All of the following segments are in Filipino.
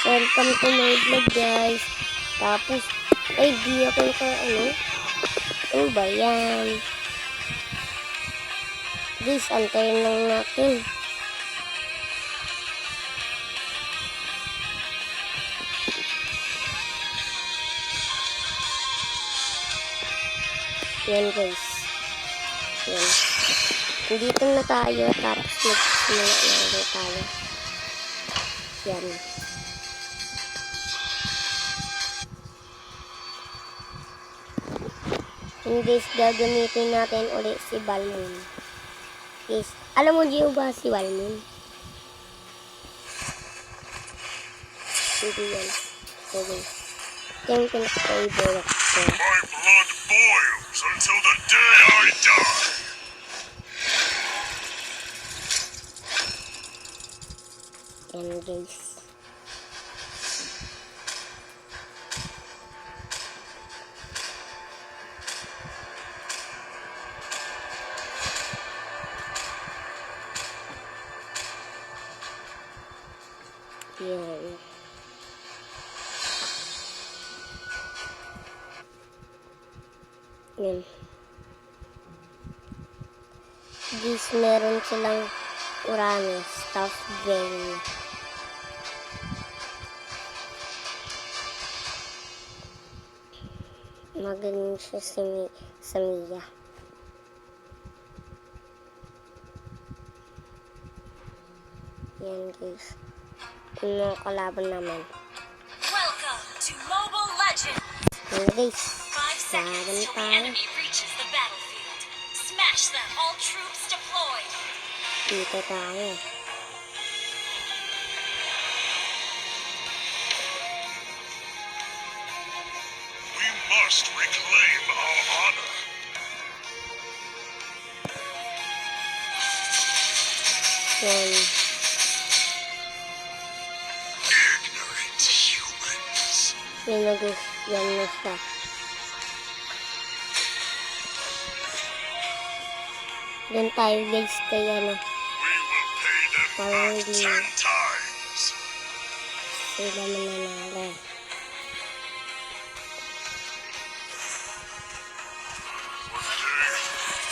Welcome to my vlog, guys. Tapos, ay, di ako ano ba yan? Guys, antayin lang natin. Yan, guys. Yan. Dito na tayo, tapos magsimula na ulit tayo. Yan. And guys, gagamitin natin ulit si Balmond. Guys, alam mo Gio ba si Balmond? Hindi yan. So guys, yung pinaka-favorite ko. My blood boils until the day I die. Yan guys. Yan. Yan. Guys, meron silang Uranus, Stuffed Vein. Magaling siya sa Mia. Yan guys. Ano kalaban naman? Welcome to Mobile Legends. Yan guys. 5 seconds till the enemy reaches the battlefield. Smash them, all troops deployed. Dito tayo. We must reclaim our honor. Yan. Ignorant humans. Yan na guys. Yan na siya. Doon tayo guys kay ano. We will pay them Parang back hindi 10 times. sila mananalo. One day,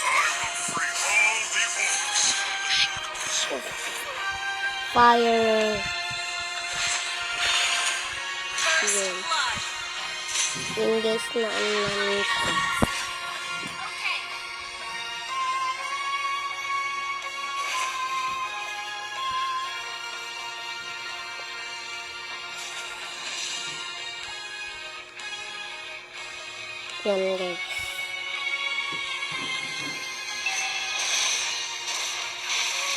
I will free all the orcs from the shackles. Fire. First Yan. blood. Yung guys na ano namin siya. Okay. Yan guys.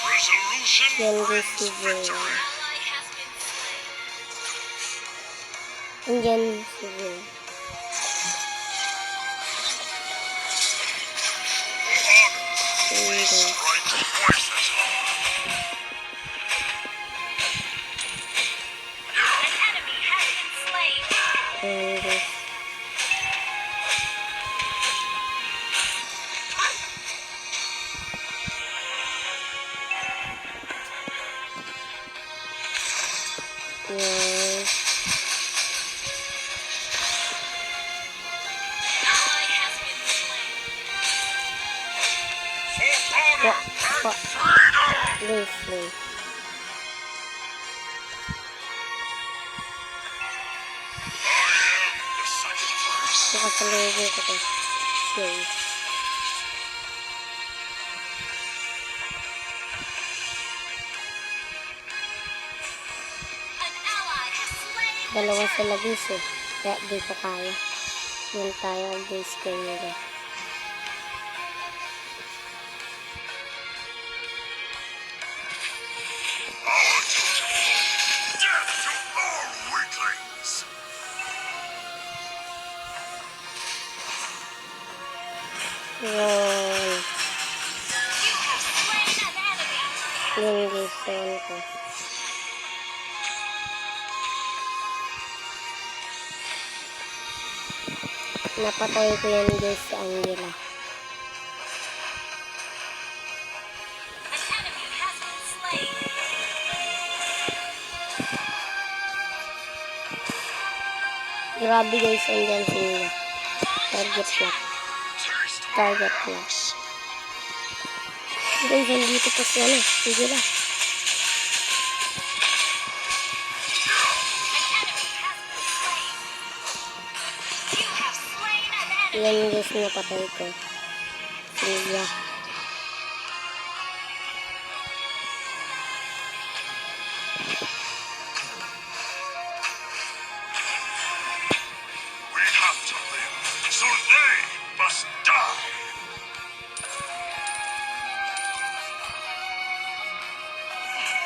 Resolution Yan guys brings si Zero. Ally victory. has been slain. Andyan si Zero. Honor Yan guys. strikes twice as hard. An enemy has been slain. Yan guys. Yan. Ally has been slain. For honor Pa. and freedom. Guys, guys. I am the sacrifice. Nakasalubong ko to. Guys. An ally has slain. Dalawa sila guys eh. Kaya di ko kaya. Yan tayo guys kanina. Our totem pole. Death to all weaklings. Yan. You have slain an enemy. Yan guys. Yan ko. Napatay ko yan guys si Angela. An enemy has been slain. Grabe guys, andyan sila. Target lock. Taste my Target lock. axe. Guys, andito pa si ano. Sige lang. You have slain an enemy. Yan guys, napatay ko. Sila. We have to live, so they must die.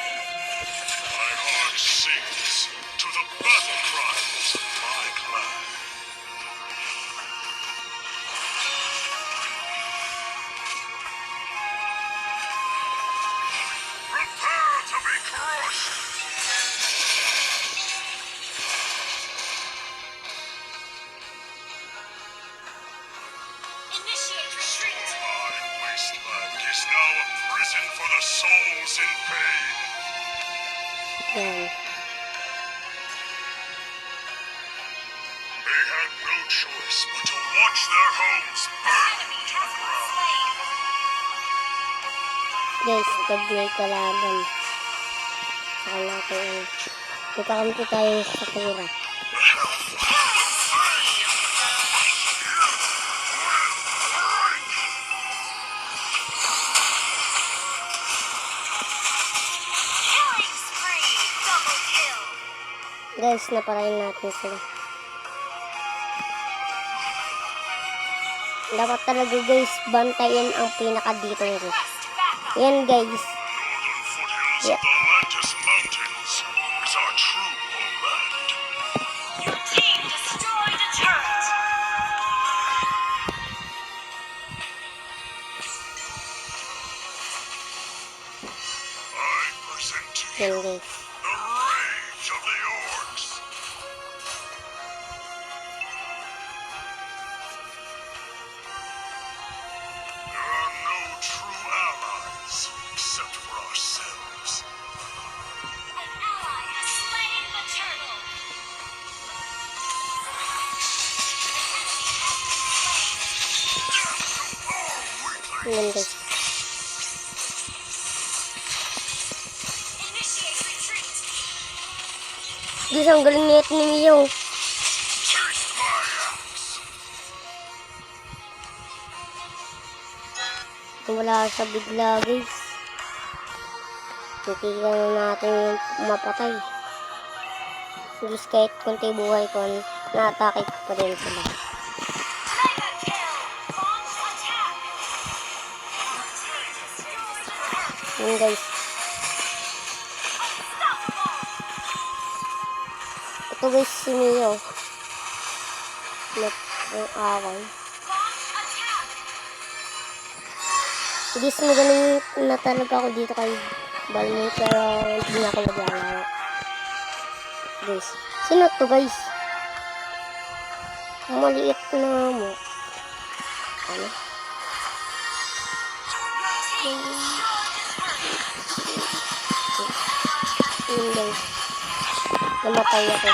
My heart sings to the battle cries of my clan. Prepare to be crushed. Initiate retreat. My wasteland is now a prison for the souls in pain. Yan. They had no choice but to watch their homes burn Enemy to has the been ground. slain. Guys, pag may kalaban. Saka natin ano. Pupakampi tayo sa Sakura. Killing spree. Double kill. Guys, naparayin natin sila. Dapat talaga guys, bantayan ang pinaka dito guys. Request backup. Yan guys. Northern foothills Yeah. of the Atlantis Mountains is our true homeland. Your team destroyed a turret. I present to Yan you guys. the rage of the orcs. There are no true allies except for ourselves. An ally has slain the turtle. An enemy has been slain. Death to all Yan weaklings. guys. Initiate retreat. Guys, ang galing nito ni Mio. Taste my axe. Wala sa bigla guys. Titigan na natin yung mapatay. Guys, kahit konti buhay ko, na-atake ko pa rin sila. Mega kill. Launch attack. Your team destroyed a turret. Yan guys. Unstoppable. Ito guys si Mio. Ang away. Launch attack. Guys, magaling na talaga ako dito kay Balmond pero hindi na ako naglalaro. Guys, sino to guys? Maliit na mo. Ano? Your team destroyed a turret. Yun guys. Namatay ako.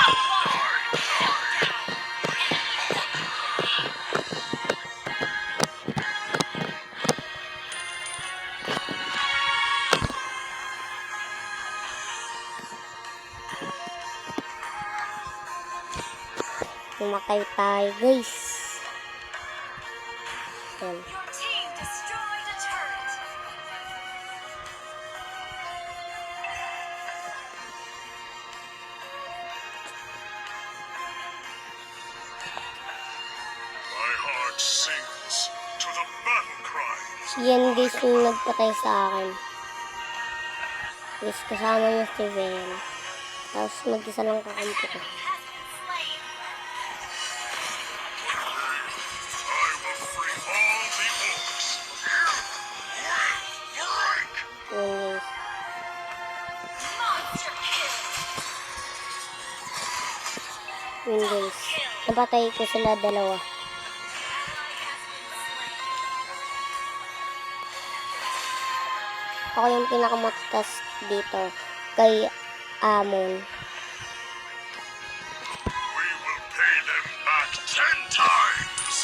Namatay tayo guys. Yan. Your team destroyed a turret. My heart sings to the battle cries. Yan guys yung nagpatay sa akin. Guys, kasama niya si Ven. Tapos mag-isa lang kakampi ko. Has been slain. I will free all the orcs. You will break. Yan guys. Monster kill. Yun guys. Napatay ko sila dalawa. Ally has been slain. Ako yung pinakamatas dito kay Amon. We will pay them times.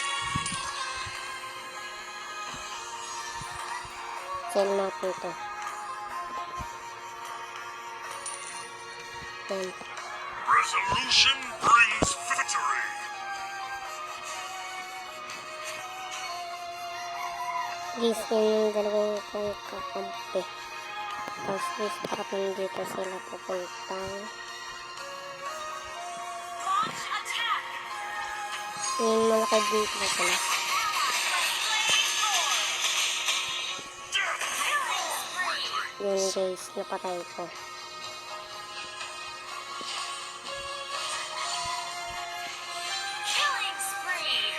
Sell natin to. Yan. Resolution brings victory. Guys, yun yung dalawang kong kakampi. Tapos guys, bakit nandito sila pupuntang. Launch attack. Yung malaki dito na sila. Yun guys, napatay ko. Killing spree.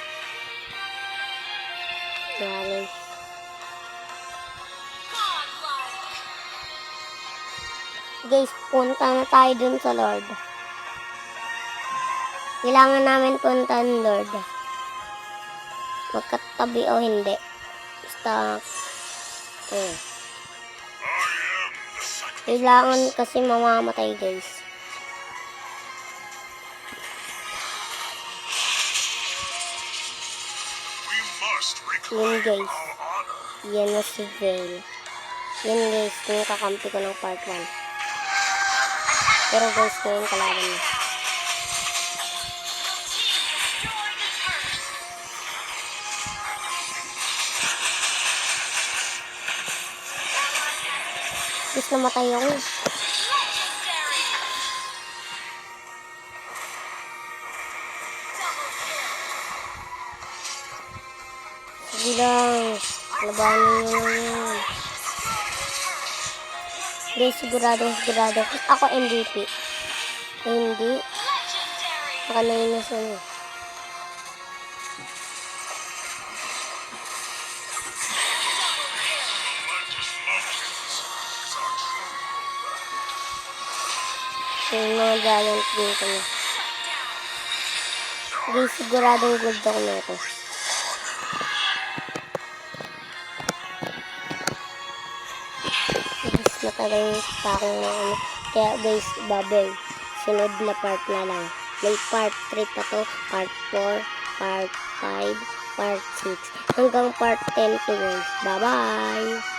Galing. Godlike. Guys, punta na tayo dun sa Lord. Kailangan namin puntahan Lord. Magkatabi o hindi. Basta, I eh. am the sacrifice. Kailangan kasi mamamatay guys. We must Yun reclaim guys. our honor. Yan na si Vale. Yan guys, yung kakampi ko ng part 1. Pero guys, ngayon kalaban na. Guys, namatay ako. Legendary. Double kill. Sige lang. Labanin nyo na yun. Guys, sigurado. Ako MVP. Hindi. Legendary. Nakalayin na siya niya. Yung mga giant dito na. Guys, siguradong good ako na ito. Guys, matagal pa akong ano. Kaya guys, babay. Sunod na part na lang. May part 3 pa to, part 4, part 5, part 6. Hanggang part 10 to guys. Bye-bye!